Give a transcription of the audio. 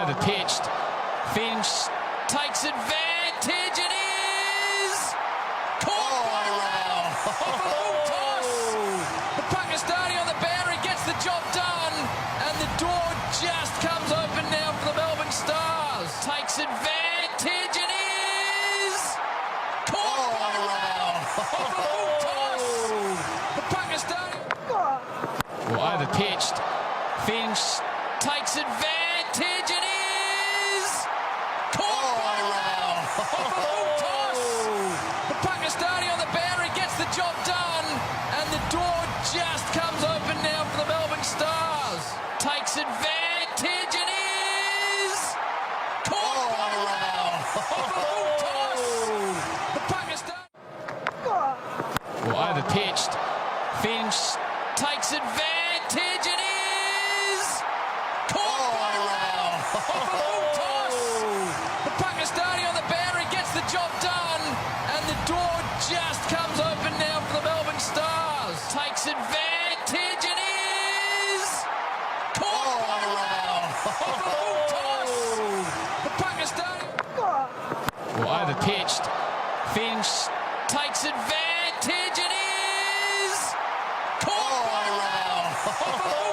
Wide pitched. Finch takes advantage and is caught by Raouf. Off a full toss. The Pakistani on the boundary gets the job done, and the door just comes open now for the Melbourne Stars. Takes advantage and is caught by Raouf. Off a full toss. The Pakistani. Wide pitched. Finch takes advantage and is caught by Raouf. Off a full toss. The Pakistani on the boundary gets the job done, and the door just comes open now for the Melbourne Stars. Takes advantage and is caught by Raouf. Off a full toss. The Pakistani. Wide pitched. Finch takes advantage and is caught by Raouf. Off a full toss. The Pakistani on the boundary gets the job done, and the door just comes open now for the Melbourne Stars. Takes advantage and is caught by Raouf. Off a full toss. The Pakistani. Wide pitched. Finch takes advantage and is caught by Raouf. Off a full